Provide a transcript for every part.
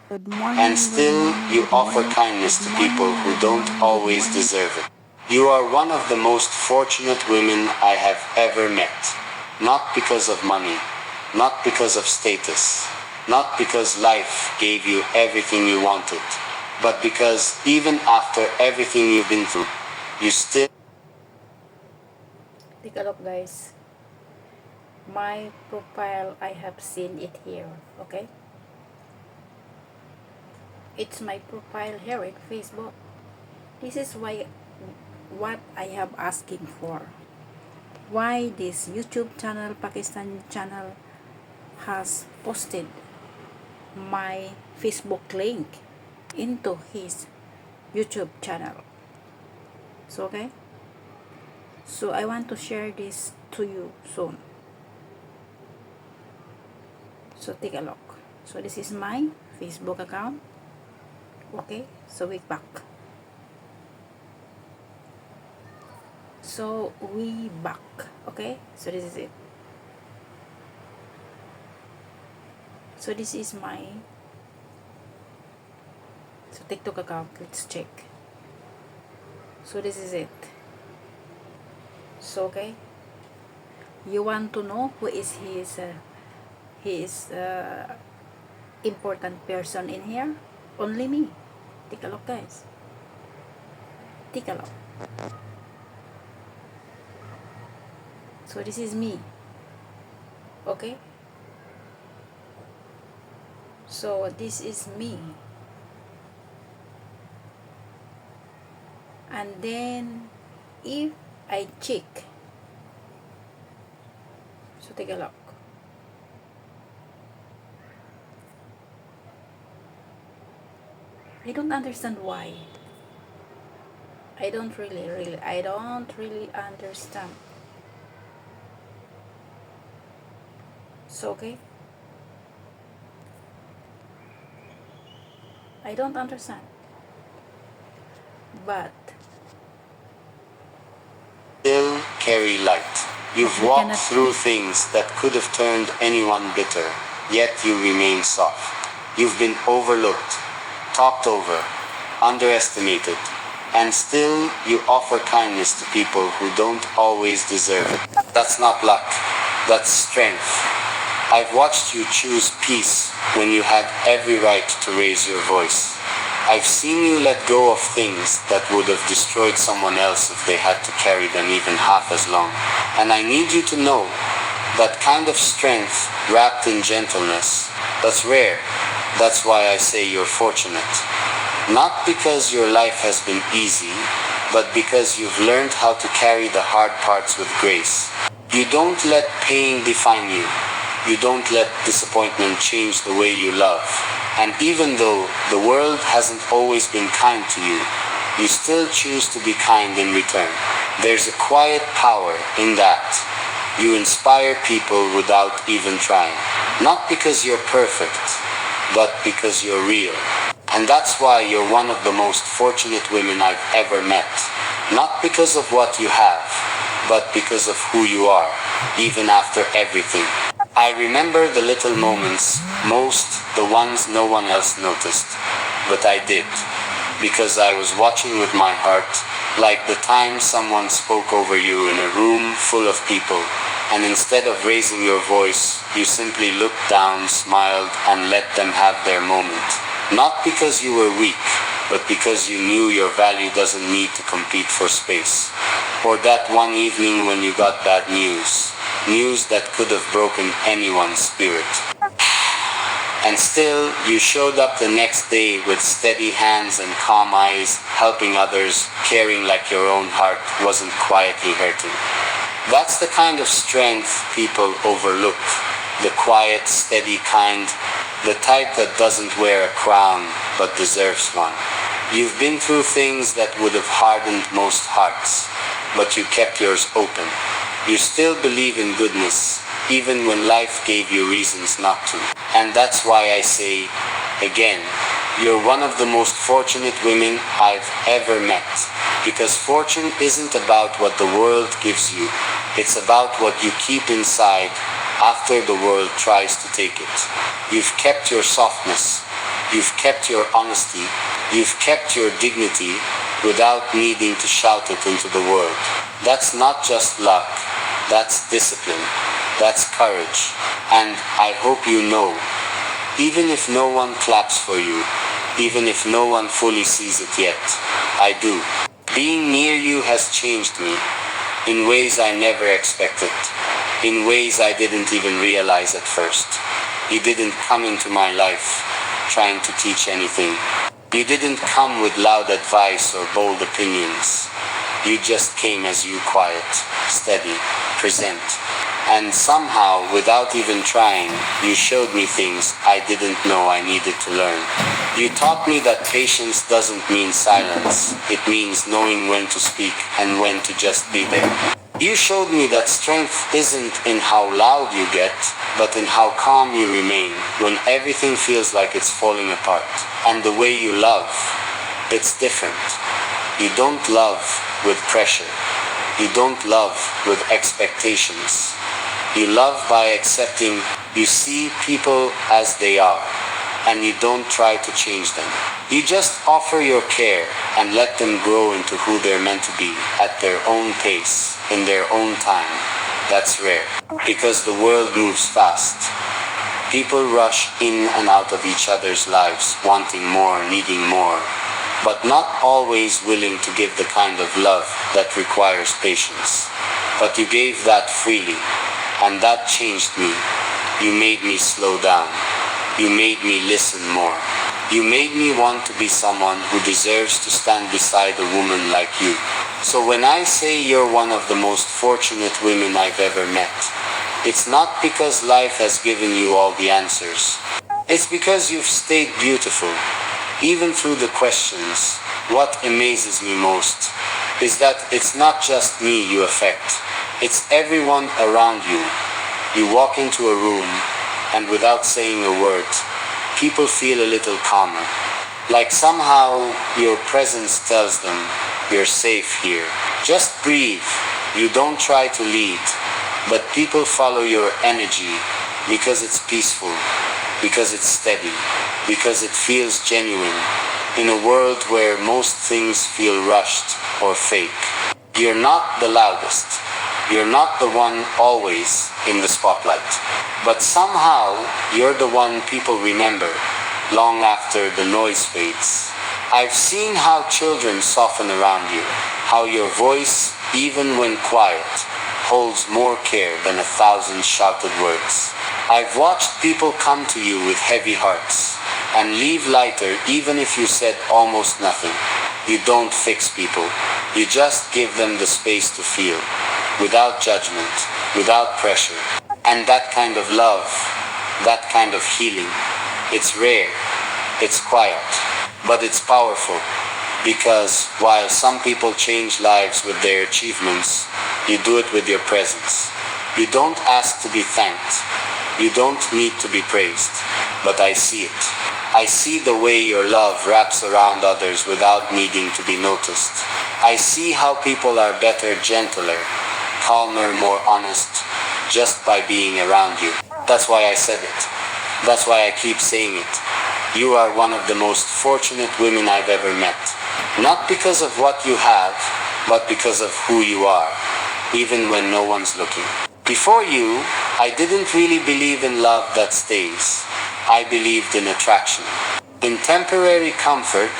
And still, you offer kindness to people who don't always deserve it. You are one of the most fortunate women I have ever met. Not because of money, not because of status, not because life gave you everything you wanted, but because even after everything you've been through, you still. Take a look, guys. My profile, I have seen it here. Okay, it's my profile here in Facebook. This is why what I have asking for. Why this YouTube channel, Pakistan channel, has posted my Facebook link into his YouTube channel. So okay, so I want to share this to you soon. So take a look. So this is my Facebook account. Okay, so we back. So we back. Okay, so this is it. So this is my TikTok account. Let's check. So this is it. So okay, you want to know who is his important person in here? Only me. Take a look, guys. Take a look. So this is me. Okay, so this is me. And then if I check, so take a look. I don't understand why. I don't really understand. So okay, I don't understand, but Still carry light. You've we walked cannot through things that could have turned anyone bitter, yet you remain soft. You've been overlooked, talked over, underestimated, and still you offer kindness to people who don't always deserve it. That's not luck, that's strength. I've watched you choose peace when you had every right to raise your voice. I've seen you let go of things that would have destroyed someone else if they had to carry them even half as long. And I need you to know that kind of strength wrapped in gentleness, that's rare. That's why I say you're fortunate. Not because your life has been easy, but because you've learned how to carry the hard parts with grace. You don't let pain define you. You don't let disappointment change the way you love. And even though the world hasn't always been kind to you, you still choose to be kind in return. There's a quiet power in that. You inspire people without even trying. Not because you're perfect, but because you're real. And that's why you're one of the most fortunate women I've ever met. Not because of what you have, but because of who you are, even after everything. I remember the little moments, most the ones no one else noticed, but I did, because I was watching with my heart, like the time someone spoke over you in a room full of people, and instead of raising your voice, you simply looked down, smiled, and let them have their moment. Not because you were weak, but because you knew your value doesn't need to compete for space. Or that one evening when you got bad news. News that could have broken anyone's spirit. And still, you showed up the next day with steady hands and calm eyes, helping others, caring like your own heart wasn't quietly hurting. That's the kind of strength people overlook. The quiet, steady kind. The type that doesn't wear a crown, but deserves one. You've been through things that would have hardened most hearts, but you kept yours open. You still believe in goodness, even when life gave you reasons not to. And that's why I say, again, you're one of the most fortunate women I've ever met. Because fortune isn't about what the world gives you, it's about what you keep inside after the world tries to take it. You've kept your softness, You've kept your honesty. You've kept your dignity without needing to shout it into the world. That's not just luck. That's discipline. That's courage. And I hope you know, even if no one claps for you, even if no one fully sees it yet, I do. Being near you has changed me in ways I never expected, in ways I didn't even realize at first. You didn't come into my life trying to teach anything. You didn't come with loud advice or bold opinions. You just came as you, quiet, steady, present. And somehow, without even trying, you showed me things I didn't know I needed to learn. You taught me that patience doesn't mean silence. It means knowing when to speak and when to just be there. You showed me that strength isn't in how loud you get, but in how calm you remain when everything feels like it's falling apart. And the way you love, it's different. You don't love with pressure. You don't love with expectations. You love by accepting. You see people as they are, and you don't try to change them. You just offer your care and let them grow into who they're meant to be at their own pace, in their own time. That's rare, because the world moves fast. People rush in and out of each other's lives, wanting more, needing more, but not always willing to give the kind of love that requires patience. But you gave that freely, and that changed me. You made me slow down. You made me listen more. You made me want to be someone who deserves to stand beside a woman like you. So when I say you're one of the most fortunate women I've ever met, it's not because life has given you all the answers. It's because you've stayed beautiful, even through the questions. What amazes me most is that it's not just me you affect. It's everyone around you. You walk into a room, and without saying a word, people feel a little calmer. Like somehow your presence tells them, you're safe here. Just breathe. You don't try to lead, but people follow your energy because it's peaceful, because it's steady, because it feels genuine. In a world where most things feel rushed or fake, you're not the loudest. You're not the one always in the spotlight. But somehow, you're the one people remember long after the noise fades. I've seen how children soften around you, how your voice, even when quiet, holds more care than 1,000 shouted words. I've watched people come to you with heavy hearts and leave lighter even if you said almost nothing. You don't fix people. You just give them the space to feel, without judgment, without pressure. And that kind of love, that kind of healing, it's rare, it's quiet, but it's powerful. Because while some people change lives with their achievements, you do it with your presence. You don't ask to be thanked. You don't need to be praised. But I see it. I see the way your love wraps around others without needing to be noticed. I see how people are better, gentler, calmer, more honest, just by being around you. That's why I said it. That's why I keep saying it. You are one of the most fortunate women I've ever met. Not because of what you have, but because of who you are, even when no one's looking. Before you, I didn't really believe in love that stays. I believed in attraction, in temporary comfort,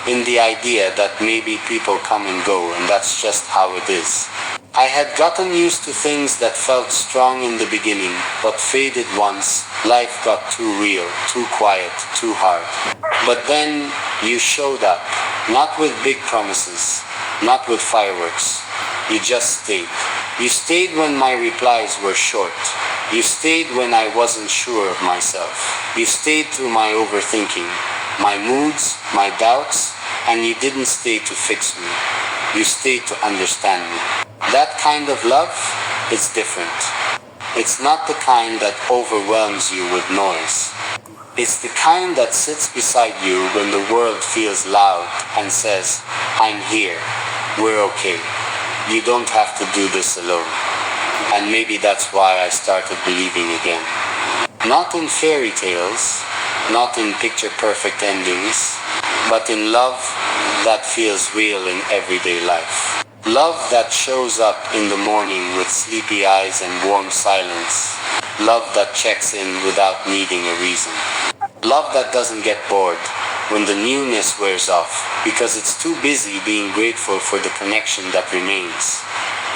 in the idea that maybe people come and go and that's just how it is. I had gotten used to things that felt strong in the beginning, but faded once life got too real, too quiet, too hard. But then you showed up, not with big promises, not with fireworks. You just stayed. You stayed when my replies were short. You stayed when I wasn't sure of myself. You stayed through my overthinking, my moods, my doubts, and you didn't stay to fix me. You stayed to understand me. That kind of love, it's different. It's not the kind that overwhelms you with noise. It's the kind that sits beside you when the world feels loud and says, I'm here, we're okay. You don't have to do this alone. And maybe that's why I started believing again. Not in fairy tales, not in picture-perfect endings, but in love that feels real in everyday life. Love that shows up in the morning with sleepy eyes and warm silence. Love that checks in without needing a reason. Love that doesn't get bored when the newness wears off because it's too busy being grateful for the connection that remains.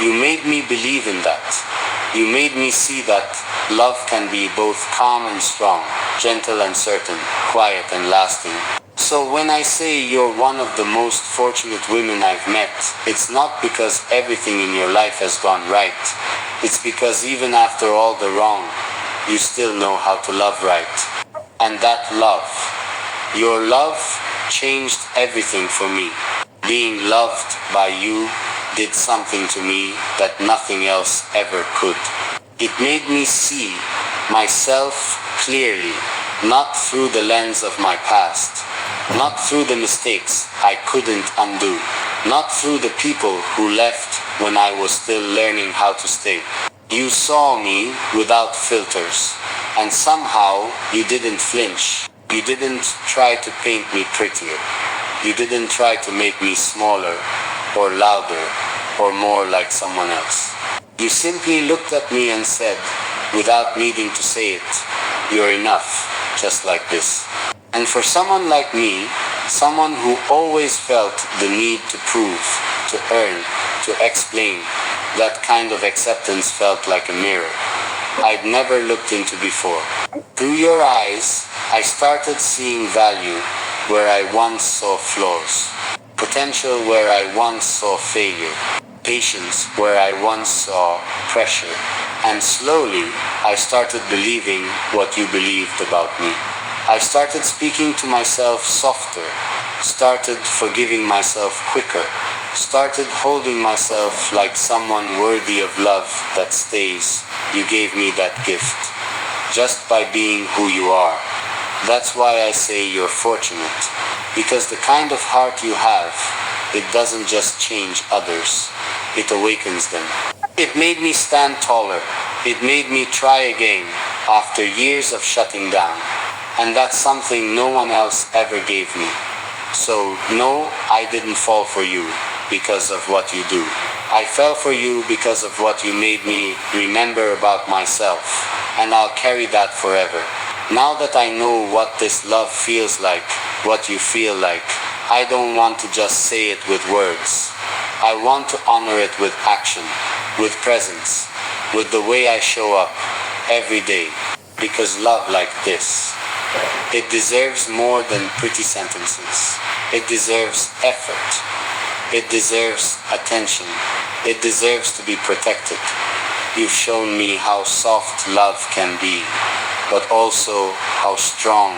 You made me believe in that. You made me see that love can be both calm and strong, gentle and certain, quiet and lasting. So when I say you're one of the most fortunate women I've met, it's not because everything in your life has gone right. It's because even after all the wrong, you still know how to love right. And that love, your love, changed everything for me. Being loved by you did something to me that nothing else ever could. It made me see myself clearly, not through the lens of my past, not through the mistakes I couldn't undo, not through the people who left when I was still learning how to stay. You saw me without filters, and somehow you didn't flinch. You didn't try to paint me prettier. You didn't try to make me smaller, or louder, or more like someone else. You simply looked at me and said, without needing to say it, "You're enough, just like this." And for someone like me, someone who always felt the need to prove, to earn, to explain, that kind of acceptance felt like a mirror I'd never looked into before. Through your eyes, I started seeing value where I once saw flaws, potential where I once saw failure, patience where I once saw pressure. And slowly, I started believing what you believed about me. I started speaking to myself softer, started forgiving myself quicker, started holding myself like someone worthy of love that stays. You gave me that gift, just by being who you are. That's why I say you're fortunate, because the kind of heart you have, it doesn't just change others, it awakens them. It made me stand taller. It made me try again after years of shutting down. And that's something no one else ever gave me. So, no, I didn't fall for you because of what you do. I fell for you because of what you made me remember about myself. And I'll carry that forever. Now that I know what this love feels like, what you feel like, I don't want to just say it with words. I want to honor it with action, with presence, with the way I show up every day. Because love like this, it deserves more than pretty sentences. It deserves effort. It deserves attention. It deserves to be protected. You've shown me how soft love can be, but also how strong.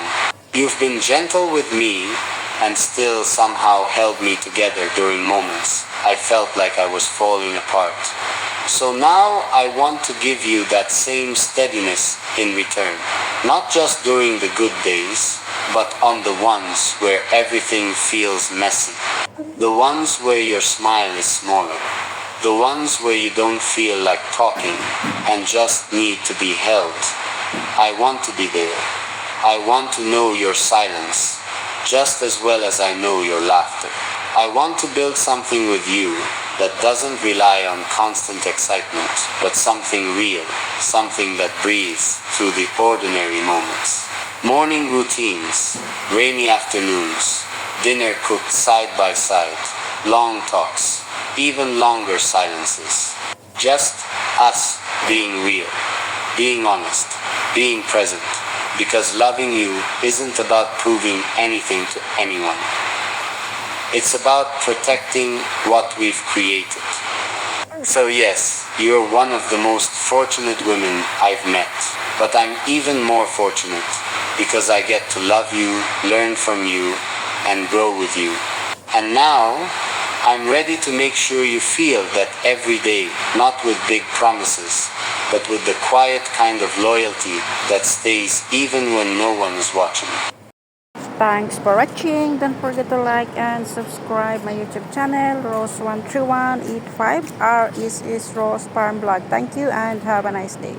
You've been gentle with me and still somehow held me together during moments I felt like I was falling apart. So now I want to give you that same steadiness in return. Not just during the good days, but on the ones where everything feels messy. The ones where your smile is smaller. The ones where you don't feel like talking and just need to be held. I want to be there. I want to know your silence just as well as I know your laughter. I want to build something with you that doesn't rely on constant excitement, but something real, something that breathes through the ordinary moments. Morning routines, rainy afternoons, dinner cooked side by side, long talks, even longer silences. Just us being real, being honest, being present. Because loving you isn't about proving anything to anyone. It's about protecting what we've created. So yes, you're one of the most fortunate women I've met. But I'm even more fortunate because I get to love you, learn from you, and grow with you. And now, I'm ready to make sure you feel that every day, not with big promises, but with the quiet kind of loyalty that stays even when no one is watching. Thanks for watching. Don't forget to like and subscribe my YouTube channel, Rose13185. Rose Farm Blog. Thank you and have a nice day.